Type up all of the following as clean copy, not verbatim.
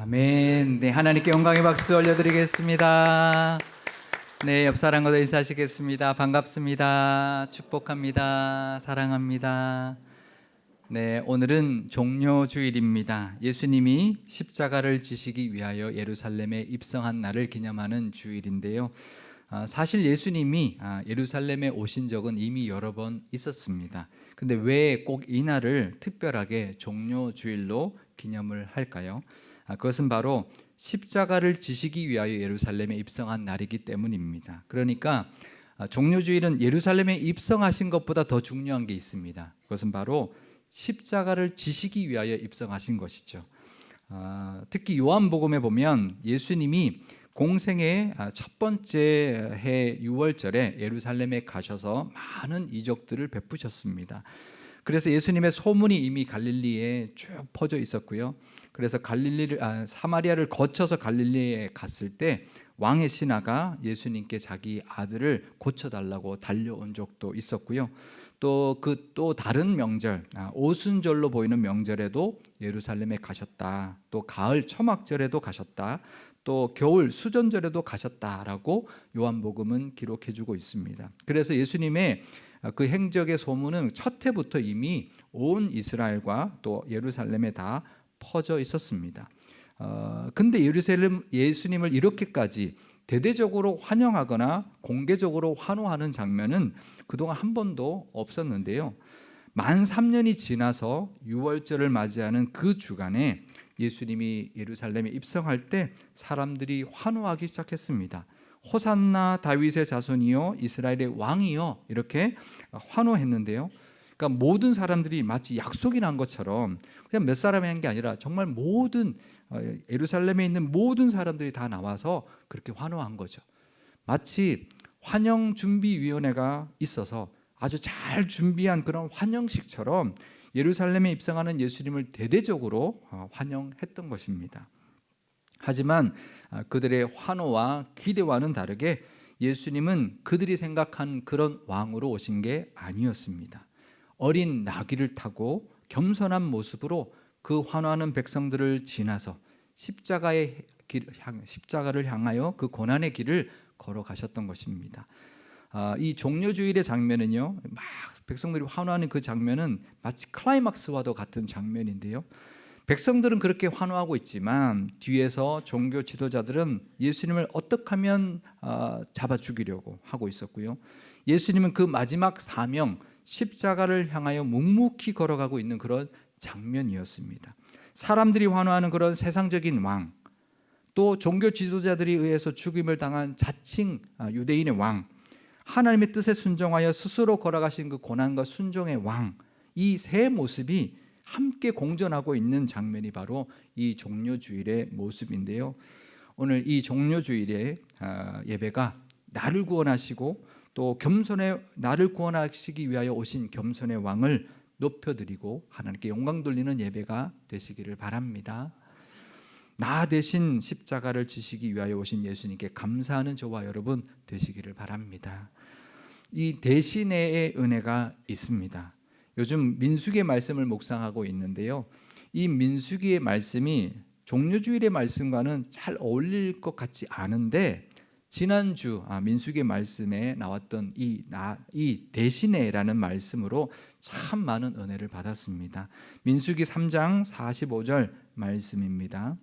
아멘. 네, 하나님께 영광의 박수 올려드리겠습니다. 네, 옆 사람과도 인사하시겠습니다. 반갑습니다. 축복합니다. 사랑합니다. 네, 오늘은 종료주일입니다. 예수님이 십자가를 지시기 위하여 예루살렘에 입성한 날을 기념하는 주일인데요. 사실 예수님이 예루살렘에 오신 적은 이미 여러 번 있었습니다. 근데 왜 꼭 이 날을 특별하게 종료주일로 기념을 할까요? 그것은 바로 십자가를 지시기 위하여 예루살렘에 입성한 날이기 때문입니다. 그러니까 종료주일은 예루살렘에 입성하신 것보다 더 중요한 게 있습니다. 그것은 바로 십자가를 지시기 위하여 입성하신 것이죠. 특히 요한복음에 보면 예수님이 공생의 첫 번째 해 6월절에 예루살렘에 가셔서 많은 이적들을 베푸셨습니다. 그래서 예수님의 소문이 이미 갈릴리에 쭉 퍼져 있었고요. 그래서 사마리아를 거쳐서 갈릴리에 갔을 때 왕의 신하가 예수님께 자기 아들을 고쳐달라고 달려온 적도 있었고요. 또 다른 명절, 오순절로 보이는 명절에도 예루살렘에 가셨다. 또 가을 초막절에도 가셨다. 또 겨울 수전절에도 가셨다라고 요한복음은 기록해주고 있습니다. 그래서 예수님의 그 행적의 소문은 첫 해부터 이미 온 이스라엘과 또 예루살렘에 다 퍼져 있었습니다. 근데 예수님을 이렇게까지 대대적으로 환영하거나 공개적으로 환호하는 장면은 그동안 한 번도 없었는데요. 만 3년이 지나서 6월절을 맞이하는 그 주간에 예수님이 예루살렘에 입성할 때 사람들이 환호하기 시작했습니다. 호산나 다윗의 자손이요 이스라엘의 왕이요 이렇게 환호했는데요. 그러니까 모든 사람들이 마치 약속이 난 것처럼 그냥 몇 사람이 한 게 아니라 정말 모든 예루살렘에 있는 모든 사람들이 다 나와서 그렇게 환호한 거죠. 마치 환영준비위원회가 있어서 아주 잘 준비한 그런 환영식처럼 예루살렘에 입성하는 예수님을 대대적으로 환영했던 것입니다. 하지만 그들의 환호와 기대와는 다르게 예수님은 그들이 생각한 그런 왕으로 오신 게 아니었습니다. 어린 나귀를 타고 겸손한 모습으로 그 환호하는 백성들을 지나서 십자가를 향하여 그 고난의 길을 걸어가셨던 것입니다. 이 종료주일의 장면은요, 막 백성들이 환호하는 그 장면은 마치 클라이막스와도 같은 장면인데요. 백성들은 그렇게 환호하고 있지만 뒤에서 종교 지도자들은 예수님을 어떻게 하면 잡아 죽이려고 하고 있었고요. 예수님은 그 마지막 사명 십자가를 향하여 묵묵히 걸어가고 있는 그런 장면이었습니다. 사람들이 환호하는 그런 세상적인 왕, 또 종교 지도자들에 의해서 죽임을 당한 자칭 유대인의 왕, 하나님의 뜻에 순종하여 스스로 걸어가신 그 고난과 순종의 왕, 이 세 모습이 함께 공존하고 있는 장면이 바로 이 종료주일의 모습인데요. 오늘 이 종료주일의 예배가 나를 구원하시고 또 나를 구원하시기 위하여 오신 겸손의 왕을 높여드리고 하나님께 영광 돌리는 예배가 되시기를 바랍니다. 나 대신 십자가를 지시기 위하여 오신 예수님께 감사하는 저와 여러분 되시기를 바랍니다. 이 대신의 은혜가 있습니다. 요즘 민수기의 말씀을 묵상하고 있는데요. 이 민수기의 말씀이 종료주일의 말씀과는 잘 어울릴 것 같지 않은데 지난주 민수기의 말씀에 나왔던 이 대신에라는 말씀으로 참 많은 은혜를 받았습니다. 민수기 3장 45절 말씀입니다.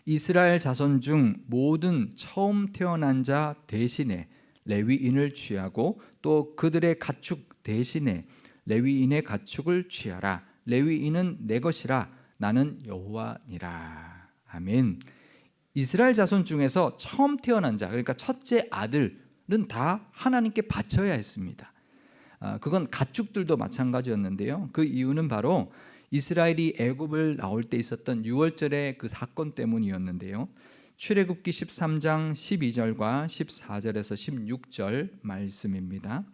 이스라엘 자손 중 모든 처음 태어난 자 대신에 레위인을 취하고 또 그들의 가축 대신에 레위인의 가축을 취하라. 레위인은 내 것이라. 나는 여호와니라. 아멘. 이스라엘 자손 중에서 처음 태어난 자, 그러니까 첫째 아들은 다 하나님께 바쳐야 했습니다. 그건 가축들도 마찬가지였는데요. 그 이유는 바로 이스라엘이 애굽을 나올 때 있었던 6월절의 그 사건 때문이었는데요. 출애굽기 13장 12절과 14절에서 16절 말씀입니다.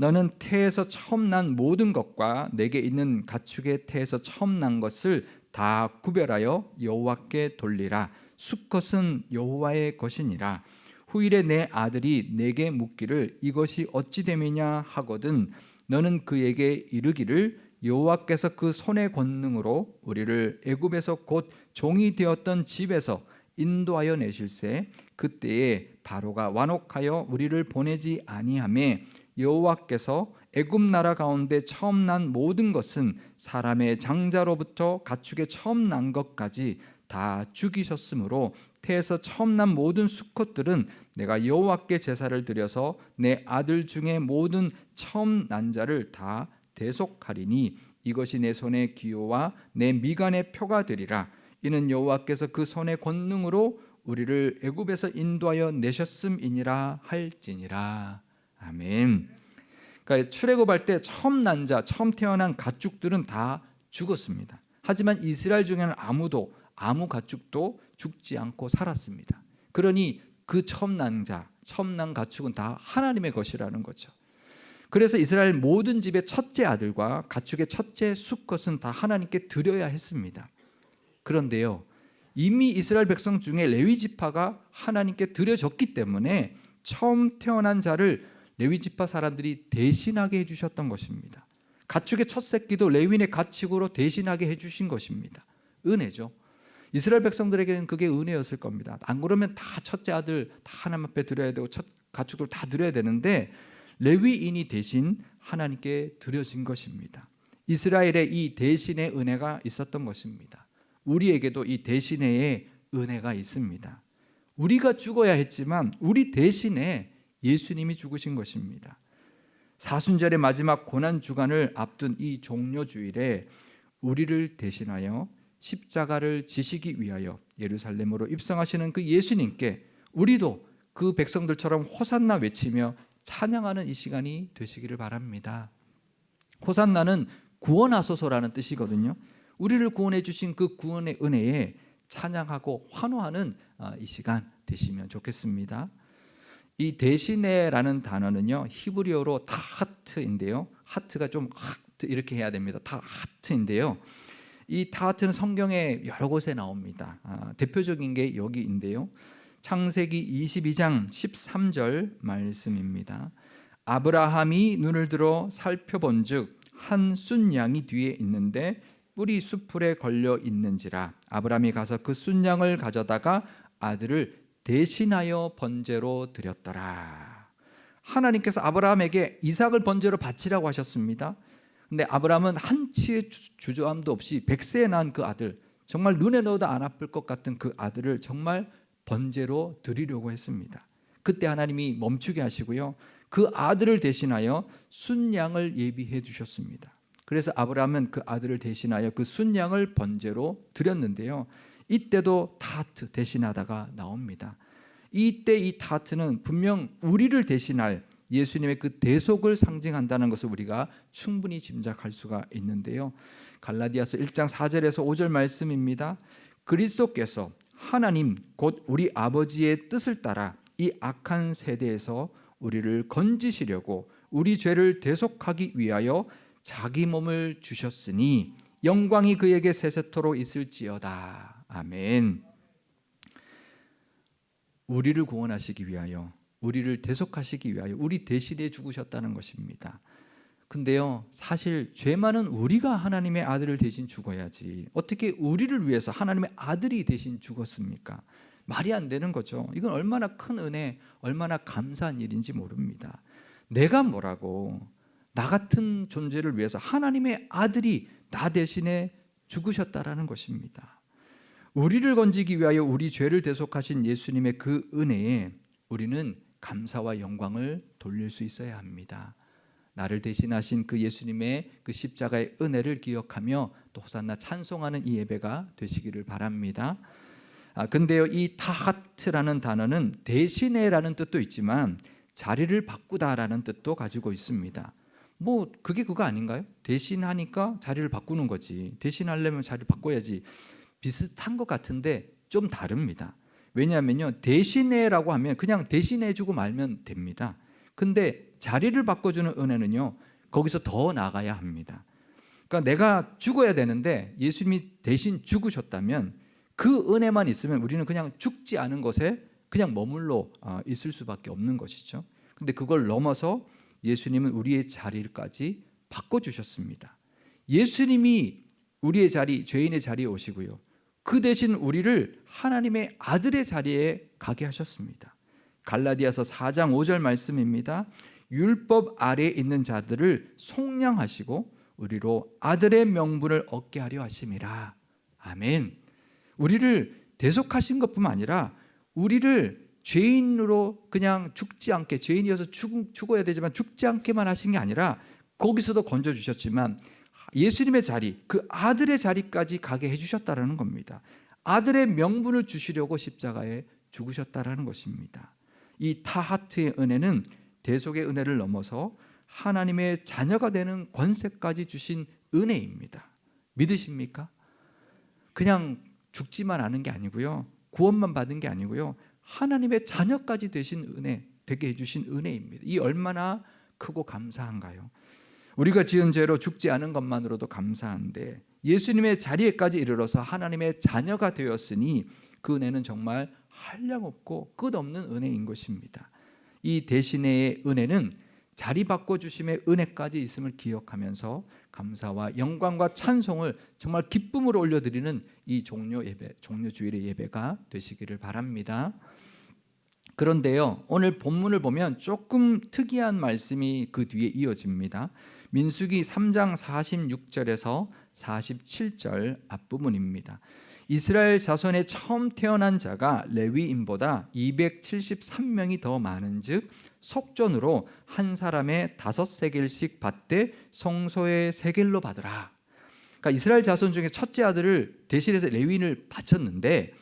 너는 태에서 처음 난 모든 것과 내게 있는 가축의 태에서 처음 난 것을 다 구별하여 여호와께 돌리라. 수컷은 여호와의 것이니라. 후일에 내 아들이 내게 묻기를 이것이 어찌 됨이냐 하거든 너는 그에게 이르기를 여호와께서 그 손의 권능으로 우리를 애굽에서 곧 종이 되었던 집에서 인도하여 내실세 그때에 바로가 완혹하여 우리를 보내지 아니하매 여호와께서 애굽 나라 가운데 처음 난 모든 것은 사람의 장자로부터 가축의 처음 난 것까지 다 죽이셨으므로 태에서 처음 난 모든 수컷들은 내가 여호와께 제사를 드려서 내 아들 중에 모든 처음 난 자를 다 대속하리니 이것이 내 손의 기호와 내 미간의 표가 되리라. 이는 여호와께서 그 손의 권능으로 우리를 애굽에서 인도하여 내셨음이니라 할지니라. 아멘. 그러니까 출애굽할 때 처음 난 자, 처음 태어난 가축들은 다 죽었습니다. 하지만 이스라엘 중에는 아무 가축도 죽지 않고 살았습니다. 그러니 그 처음 난 자, 처음 난 가축은 다 하나님의 것이라는 거죠. 그래서 이스라엘 모든 집의 첫째 아들과 가축의 첫째 수컷은 다 하나님께 드려야 했습니다. 그런데요, 이미 이스라엘 백성 중에 레위 지파가 하나님께 드려졌기 때문에 처음 태어난 자를 레위 지파 사람들이 대신하게 해주셨던 것입니다. 가축의 첫 새끼도 레위인의 가축으로 대신하게 해주신 것입니다. 은혜죠. 이스라엘 백성들에게는 그게 은혜였을 겁니다. 안 그러면 다 첫째 아들 다 하나님 앞에 드려야 되고 가축들 다 드려야 되는데 레위인이 대신 하나님께 드려진 것입니다. 이스라엘의 이 대신의 은혜가 있었던 것입니다. 우리에게도 이 대신의 은혜가 있습니다. 우리가 죽어야 했지만 우리 대신에 예수님이 죽으신 것입니다. 사순절의 마지막 고난 주간을 앞둔 이 종료주일에 우리를 대신하여 십자가를 지시기 위하여 예루살렘으로 입성하시는 그 예수님께 우리도 그 백성들처럼 호산나 외치며 찬양하는 이 시간이 되시기를 바랍니다. 호산나는 구원하소서라는 뜻이거든요. 우리를 구원해 주신 그 구원의 은혜에 찬양하고 환호하는 이 시간 되시면 좋겠습니다. 이 대신에라는 단어는요, 히브리어로 타하트인데요. 하트가 좀 하트 이렇게 해야 됩니다. 타하트인데요. 이 타하트는 성경에 여러 곳에 나옵니다. 대표적인 게 여기인데요. 창세기 22장 13절 말씀입니다. 아브라함이 눈을 들어 살펴본즉 한 순양이 뒤에 있는데 뿔이 수풀에 걸려 있는지라. 아브라함이 가서 그 순양을 가져다가 아들을 대신하여 번제로 드렸더라. 하나님께서 아브라함에게 이삭을 번제로 바치라고 하셨습니다. 근데 아브라함은 한치의 주저함도 없이 100세에 낳은 그 아들, 정말 눈에 넣어도 안 아플 것 같은 그 아들을 정말 번제로 드리려고 했습니다. 그때 하나님이 멈추게 하시고요, 그 아들을 대신하여 순양을 예비해 주셨습니다. 그래서 아브라함은 그 아들을 대신하여 그 순양을 번제로 드렸는데요, 이때도 타하트 대신하다가 나옵니다. 이때 이 타하트는 분명 우리를 대신할 예수님의 그 대속을 상징한다는 것을 우리가 충분히 짐작할 수가 있는데요. 갈라디아서 1장 4절에서 5절 말씀입니다. 그리스도께서 하나님 곧 우리 아버지의 뜻을 따라 이 악한 세대에서 우리를 건지시려고 우리 죄를 대속하기 위하여 자기 몸을 주셨으니 영광이 그에게 세세토록 있을지어다. 아멘. 우리를 구원하시기 위하여, 우리를 대속하시기 위하여 우리 대신에 죽으셨다는 것입니다. 근데요, 사실 죄 많은 우리가 하나님의 아들을 대신 죽어야지 어떻게 우리를 위해서 하나님의 아들이 대신 죽었습니까? 말이 안 되는 거죠. 이건 얼마나 큰 은혜, 얼마나 감사한 일인지 모릅니다. 내가 뭐라고, 나 같은 존재를 위해서 하나님의 아들이 나 대신에 죽으셨다라는 것입니다. 우리를 건지기 위하여 우리 죄를 대속하신 예수님의 그 은혜에 우리는 감사와 영광을 돌릴 수 있어야 합니다. 나를 대신하신 그 예수님의 그 십자가의 은혜를 기억하며 또 호산나 찬송하는 이 예배가 되시기를 바랍니다. 근데요, 이 타하트라는 단어는 대신해라는 뜻도 있지만 자리를 바꾸다라는 뜻도 가지고 있습니다. 뭐 그게 그거 아닌가요? 대신하니까 자리를 바꾸는 거지. 대신하려면 자리를 바꿔야지. 비슷한 것 같은데 좀 다릅니다. 왜냐하면요, 대신해라고 하면 그냥 대신해주고 말면 됩니다. 근데 자리를 바꿔주는 은혜는요, 거기서 더 나가야 합니다. 그러니까 내가 죽어야 되는데 예수님이 대신 죽으셨다면 그 은혜만 있으면 우리는 그냥 죽지 않은 것에 그냥 머물러 있을 수밖에 없는 것이죠. 근데 그걸 넘어서 예수님은 우리의 자리까지 바꿔주셨습니다. 예수님이 우리의 자리, 죄인의 자리에 오시고요, 그 대신 우리를 하나님의 아들의 자리에 가게 하셨습니다. 갈라디아서 4장 5절 말씀입니다. 율법 아래에 있는 자들을 속량하시고 우리로 아들의 명분을 얻게 하려 하심이라. 아멘. 우리를 대속하신 것뿐만 아니라 우리를 죄인으로 그냥 죽지 않게, 죄인이어서 죽어야 되지만 죽지 않게만 하신 게 아니라 거기서도 건져주셨지만 예수님의 자리, 그 아들의 자리까지 가게 해주셨다라는 겁니다. 아들의 명분을 주시려고 십자가에 죽으셨다라는 것입니다. 이 타하트의 은혜는 대속의 은혜를 넘어서 하나님의 자녀가 되는 권세까지 주신 은혜입니다. 믿으십니까? 그냥 죽지만 않은 게 아니고요, 구원만 받은 게 아니고요, 하나님의 자녀까지 되신 은혜, 되게 해주신 은혜입니다. 이 얼마나 크고 감사한가요? 우리가 지은 죄로 죽지 않은 것만으로도 감사한데 예수님의 자리에까지 이르러서 하나님의 자녀가 되었으니 그 은혜는 정말 한량없고 끝없는 은혜인 것입니다. 이 대신의 은혜는 자리 바꿔주심의 은혜까지 있음을 기억하면서 감사와 영광과 찬송을 정말 기쁨으로 올려드리는 이 종료 주일의 예배가 되시기를 바랍니다. 그런데요, 오늘 본문을 보면 조금 특이한 말씀이 그 뒤에 이어집니다. 민수기 3장 46절에서 47절 앞부분입니다. 이스라엘 자손에 처음 태어난 자가 레위인보다 273명이 더 많은즉 속전으로 한 사람에 5세겔씩 받되 성소에 세겔로 받으라. 그러니까 이스라엘 자손 중에 첫째 아들을 대신해서 레위인을 바쳤는데,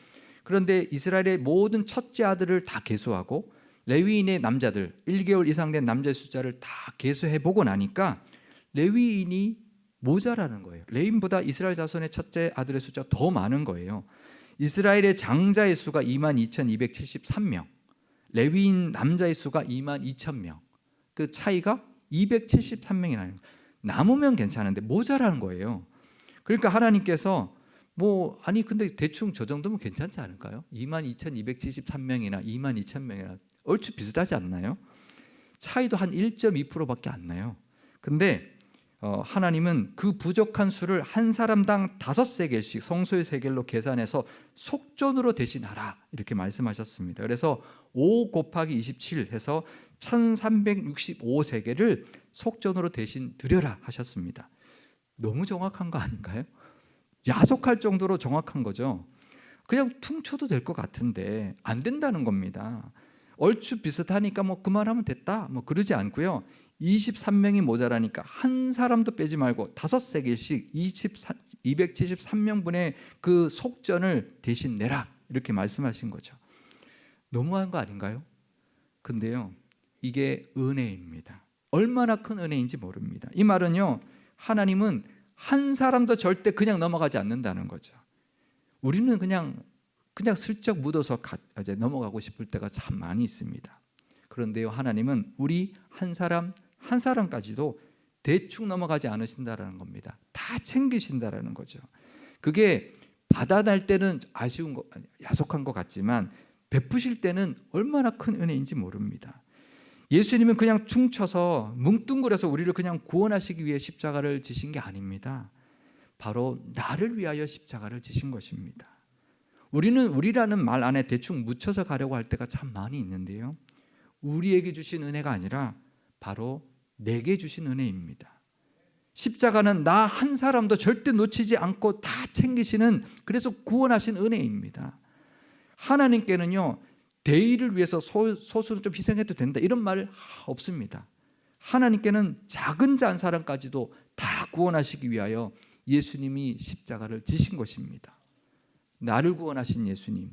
그런데 이스라엘의 모든 첫째 아들을 다 계수하고 레위인의 남자들 1개월 이상 된 남자의 숫자를 다 계수해 보고 나니까 레위인이 모자라는 거예요. 레위인보다 이스라엘 자손의 첫째 아들의 숫자가 더 많은 거예요. 이스라엘의 장자의 수가 22,273명, 레위인 남자의 수가 22,000명. 그 차이가 273명이 나요. 남으면 괜찮은데 모자라는 거예요. 그러니까 하나님께서 아니 근데 대충 저 정도면 괜찮지 않을까요? 22,273명이나 22,000명이나 얼추 비슷하지 않나요? 차이도 한 1.2%밖에 안 나요. 근데 하나님은 그 부족한 수를 한 사람당 5세겔씩 성소의 세겔로 계산해서 속전으로 대신하라 이렇게 말씀하셨습니다. 그래서 5 곱하기 27 해서 1365세겔을 속전으로 대신 드려라 하셨습니다. 너무 정확한 거 아닌가요? 야속할 정도로 정확한 거죠. 그냥 퉁쳐도 될 것 같은데 안 된다는 겁니다. 얼추 비슷하니까 그만하면 됐다 그러지 않고요, 23명이 모자라니까 한 사람도 빼지 말고 5세겔씩 273명분의 그 속전을 대신 내라 이렇게 말씀하신 거죠. 너무한 거 아닌가요? 근데요, 이게 은혜입니다. 얼마나 큰 은혜인지 모릅니다. 이 말은요, 하나님은 한 사람도 절대 그냥 넘어가지 않는다는 거죠. 우리는 그냥 슬쩍 묻어서 이제 넘어가고 싶을 때가 참 많이 있습니다. 그런데요, 하나님은 우리 한 사람 한 사람까지도 대충 넘어가지 않으신다라는 겁니다. 다 챙기신다라는 거죠. 그게 받아낼 때는 아쉬운 거, 야속한 것 같지만 베푸실 때는 얼마나 큰 은혜인지 모릅니다. 예수님은 그냥 퉁쳐서 뭉뚱그려서 우리를 그냥 구원하시기 위해 십자가를 지신 게 아닙니다. 바로 나를 위하여 십자가를 지신 것입니다. 우리는 우리라는 말 안에 대충 묻혀서 가려고 할 때가 참 많이 있는데요, 우리에게 주신 은혜가 아니라 바로 내게 주신 은혜입니다. 십자가는 나 한 사람도 절대 놓치지 않고 다 챙기시는, 그래서 구원하신 은혜입니다. 하나님께는요, 대의를 위해서 소수를 좀 희생해도 된다 이런 말 없습니다. 하나님께는 작은 자 한 사람까지도 다 구원하시기 위하여 예수님이 십자가를 지신 것입니다. 나를 구원하신 예수님,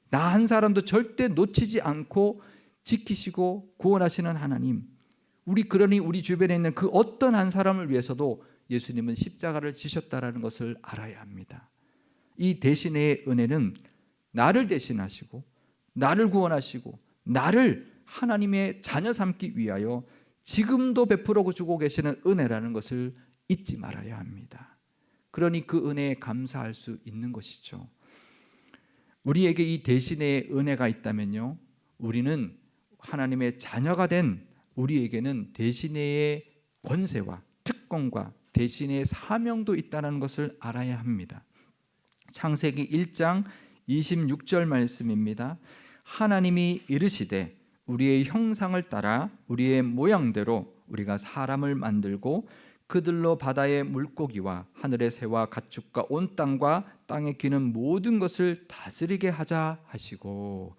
나 한 사람도 절대 놓치지 않고 지키시고 구원하시는 하나님, 그러니 우리 주변에 있는 그 어떤 한 사람을 위해서도 예수님은 십자가를 지셨다라는 것을 알아야 합니다. 이 대신의 은혜는 나를 대신하시고 나를 구원하시고 나를 하나님의 자녀 삼기 위하여 지금도 베풀어 주고 계시는 은혜라는 것을 잊지 말아야 합니다. 그러니 그 은혜에 감사할 수 있는 것이죠. 우리에게 이 대신의 은혜가 있다면요, 우리는 하나님의 자녀가 된 우리에게는 대신의 권세와 특권과 대신의 사명도 있다는 것을 알아야 합니다. 창세기 1장 26절 말씀입니다. 하나님이 이르시되 우리의 형상을 따라 우리의 모양대로 우리가 사람을 만들고 그들로 바다의 물고기와 하늘의 새와 가축과 온 땅과 땅에 기는 모든 것을 다스리게 하자 하시고,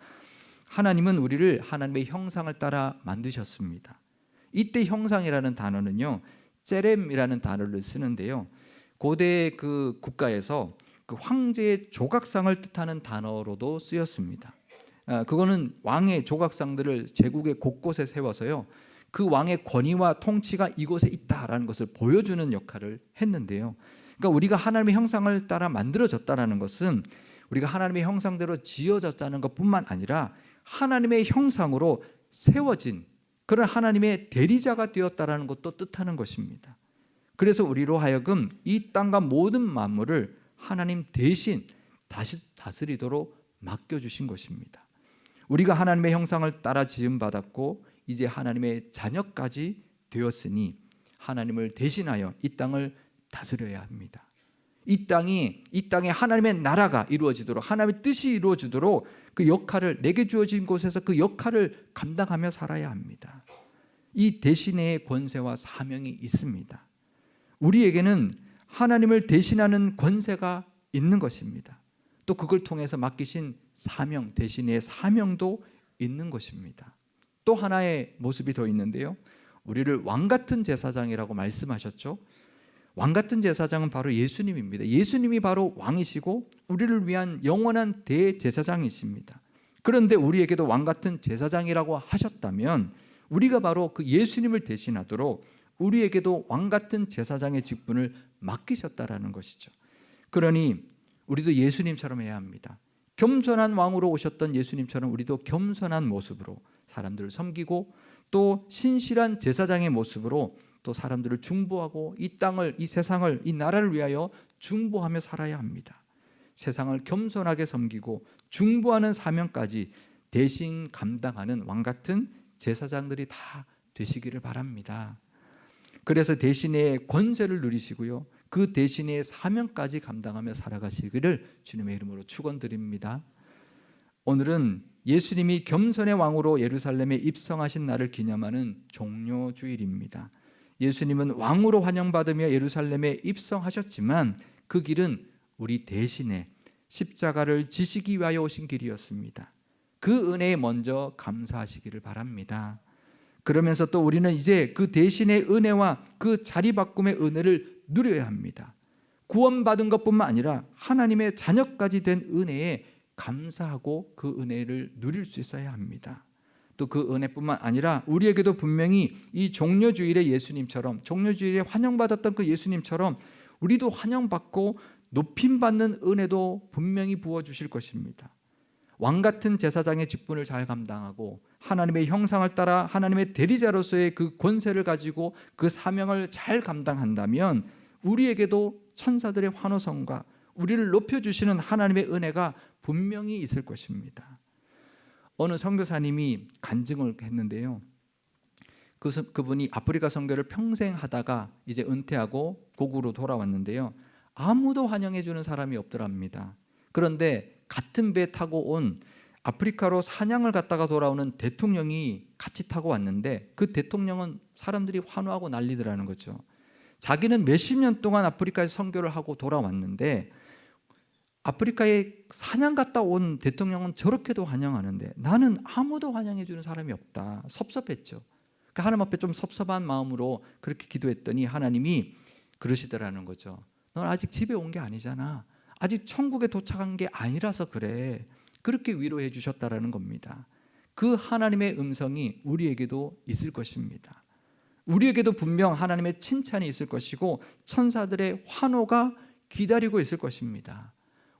하나님은 우리를 하나님의 형상을 따라 만드셨습니다. 이때 형상이라는 단어는요, 제렘이라는 단어를 쓰는데요, 고대 그 국가에서 그 황제의 조각상을 뜻하는 단어로도 쓰였습니다. 그거는 왕의 조각상들을 제국의 곳곳에 세워서요, 그 왕의 권위와 통치가 이곳에 있다라는 것을 보여주는 역할을 했는데요. 그러니까 우리가 하나님의 형상을 따라 만들어졌다라는 것은 우리가 하나님의 형상대로 지어졌다는 것뿐만 아니라 하나님의 형상으로 세워진 그런 하나님의 대리자가 되었다라는 것도 뜻하는 것입니다. 그래서 우리로 하여금 이 땅과 모든 만물을 하나님 대신 다시 다스리도록 맡겨주신 것입니다. 우리가 하나님의 형상을 따라 지음받았고 이제 하나님의 자녀까지 되었으니 하나님을 대신하여 이 땅을 다스려야 합니다. 이 땅에 하나님의 나라가 이루어지도록, 하나님의 뜻이 이루어지도록 그 역할을, 내게 주어진 곳에서 그 역할을 감당하며 살아야 합니다. 이 대신의 권세와 사명이 있습니다. 우리에게는 하나님을 대신하는 권세가 있는 것입니다. 또 그걸 통해서 맡기신 사명, 대신의 사명도 있는 것입니다. 또 하나의 모습이 더 있는데요, 우리를 왕같은 제사장이라고 말씀하셨죠. 왕같은 제사장은 바로 예수님입니다. 예수님이 바로 왕이시고 우리를 위한 영원한 대제사장이십니다. 그런데 우리에게도 왕같은 제사장이라고 하셨다면 우리가 바로 그 예수님을 대신하도록 우리에게도 왕같은 제사장의 직분을 맡기셨다라는 것이죠. 그러니 우리도 예수님처럼 해야 합니다. 겸손한 왕으로 오셨던 예수님처럼 우리도 겸손한 모습으로 사람들을 섬기고 또 신실한 제사장의 모습으로 또 사람들을 중보하고 이 땅을, 이 세상을, 이 나라를 위하여 중보하며 살아야 합니다. 세상을 겸손하게 섬기고 중보하는 사명까지 대신 감당하는 왕같은 제사장들이 다 되시기를 바랍니다. 그래서 대신의 권세를 누리시고요, 그 대신의 사명까지 감당하며 살아가시기를 주님의 이름으로 축원드립니다. 오늘은 예수님이 겸손의 왕으로 예루살렘에 입성하신 날을 기념하는 종료주일입니다. 예수님은 왕으로 환영받으며 예루살렘에 입성하셨지만 그 길은 우리 대신에 십자가를 지시기 위하여 오신 길이었습니다. 그 은혜에 먼저 감사하시기를 바랍니다. 그러면서 또 우리는 이제 그 대신의 은혜와 그 자리바꿈의 은혜를 누려야 합니다. 구원받은 것뿐만 아니라 하나님의 자녀까지 된 은혜에 감사하고 그 은혜를 누릴 수 있어야 합니다. 또 그 은혜뿐만 아니라 우리에게도 분명히 이 종려주일의 예수님처럼, 종려주일에 환영받았던 그 예수님처럼 우리도 환영받고 높임받는 은혜도 분명히 부어주실 것입니다. 왕같은 제사장의 직분을 잘 감당하고 하나님의 형상을 따라 하나님의 대리자로서의 그 권세를 가지고 그 사명을 잘 감당한다면 우리에게도 천사들의 환호성과 우리를 높여주시는 하나님의 은혜가 분명히 있을 것입니다. 어느 선교사님이 간증을 했는데요, 그분이 아프리카 선교를 평생 하다가 이제 은퇴하고 고국으로 돌아왔는데요, 아무도 환영해 주는 사람이 없더랍니다. 그런데 같은 배 타고 온 아프리카로 사냥을 갔다가 돌아오는 대통령이 같이 타고 왔는데 그 대통령은 사람들이 환호하고 난리더라는 거죠. 자기는 몇십 년 동안 아프리카에서 선교를 하고 돌아왔는데 아프리카에 사냥 갔다 온 대통령은 저렇게도 환영하는데 나는 아무도 환영해 주는 사람이 없다. 섭섭했죠. 그러니까 하나님 앞에 좀 섭섭한 마음으로 그렇게 기도했더니 하나님이 그러시더라는 거죠. 넌 아직 집에 온 게 아니잖아. 아직 천국에 도착한 게 아니라서 그래. 그렇게 위로해 주셨다라는 겁니다. 그 하나님의 음성이 우리에게도 있을 것입니다. 우리에게도 분명 하나님의 칭찬이 있을 것이고 천사들의 환호가 기다리고 있을 것입니다.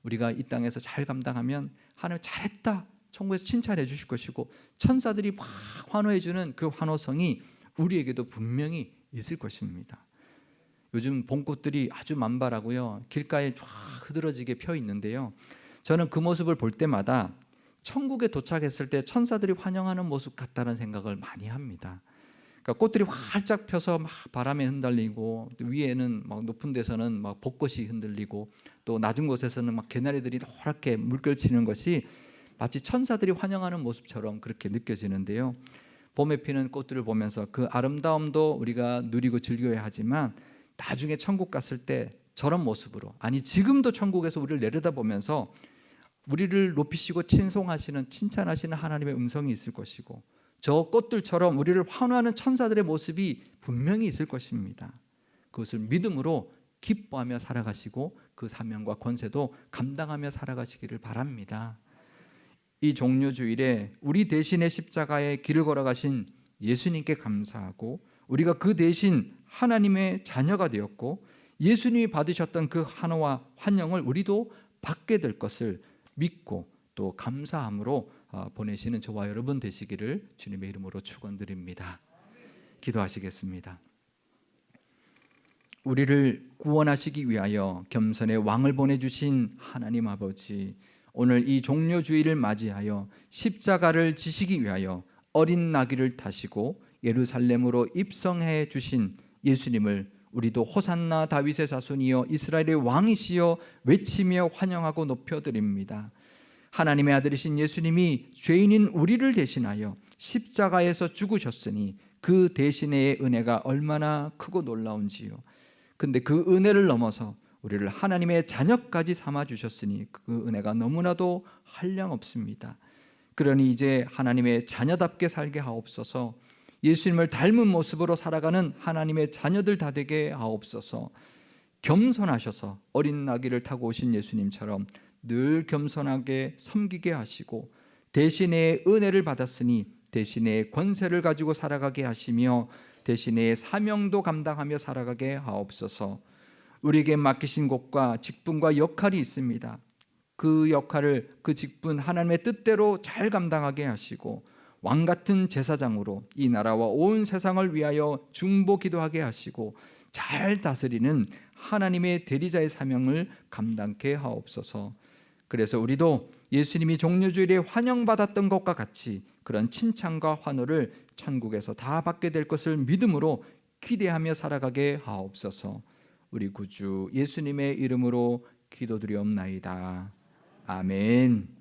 우리가 이 땅에서 잘 감당하면 하나님 잘했다, 천국에서 칭찬해 주실 것이고 천사들이 막 환호해 주는 그 환호성이 우리에게도 분명히 있을 것입니다. 요즘 봄꽃들이 아주 만발하고요, 길가에 쫙 흐드러지게 펴 있는데요, 저는 그 모습을 볼 때마다 천국에 도착했을 때 천사들이 환영하는 모습 같다는 생각을 많이 합니다. 그러니까 꽃들이 활짝 펴서 막 바람에 흔들리고, 또 위에는 막 높은 데서는 막 벚꽃이 흔들리고, 또 낮은 곳에서는 막 개나리들이 노랗게 물결치는 것이 마치 천사들이 환영하는 모습처럼 그렇게 느껴지는데요. 봄에 피는 꽃들을 보면서 그 아름다움도 우리가 누리고 즐겨야 하지만, 나중에 천국 갔을 때 저런 모습으로, 아니 지금도 천국에서 우리를 내려다보면서 우리를 높이시고 칭송하시는, 칭찬하시는 하나님의 음성이 있을 것이고, 저 꽃들처럼 우리를 환호하는 천사들의 모습이 분명히 있을 것입니다. 그것을 믿음으로 기뻐하며 살아가시고 그 사명과 권세도 감당하며 살아가시기를 바랍니다. 이 종료주일에 우리 대신에 십자가의 길을 걸어가신 예수님께 감사하고, 우리가 그 대신 하나님의 자녀가 되었고 예수님이 받으셨던 그 환호와 환영을 우리도 받게 될 것을 믿고 또 감사함으로 보내시는 저와 여러분 되시기를 주님의 이름으로 축원드립니다. 기도하시겠습니다. 우리를 구원하시기 위하여 겸손의 왕을 보내주신 하나님 아버지, 오늘 이 종료주일을 맞이하여 십자가를 지시기 위하여 어린 나귀를 타시고 예루살렘으로 입성해 주신 예수님을 우리도 호산나 다윗의 자손이여 이스라엘의 왕이시여 외치며 환영하고 높여드립니다. 하나님의 아들이신 예수님이 죄인인 우리를 대신하여 십자가에서 죽으셨으니 그 대신의 은혜가 얼마나 크고 놀라운지요. 근데 그 은혜를 넘어서 우리를 하나님의 자녀까지 삼아 주셨으니 그 은혜가 너무나도 한량없습니다. 그러니 이제 하나님의 자녀답게 살게 하옵소서. 예수님을 닮은 모습으로 살아가는 하나님의 자녀들 다 되게 하옵소서. 겸손하셔서 어린 나귀를 타고 오신 예수님처럼 늘 겸손하게 섬기게 하시고, 대신의 은혜를 받았으니 대신의 권세를 가지고 살아가게 하시며 대신의 사명도 감당하며 살아가게 하옵소서. 우리에게 맡기신 곳과 직분과 역할이 있습니다. 그 역할을, 그 직분 하나님의 뜻대로 잘 감당하게 하시고 왕같은 제사장으로 이 나라와 온 세상을 위하여 중보 기도하게 하시고 잘 다스리는 하나님의 대리자의 사명을 감당케 하옵소서. 그래서 우리도 예수님이 종료주일에 환영받았던 것과 같이 그런 칭찬과 환호를 천국에서 다 받게 될 것을 믿음으로 기대하며 살아가게 하옵소서. 우리 구주 예수님의 이름으로 기도드리옵나이다. 아멘.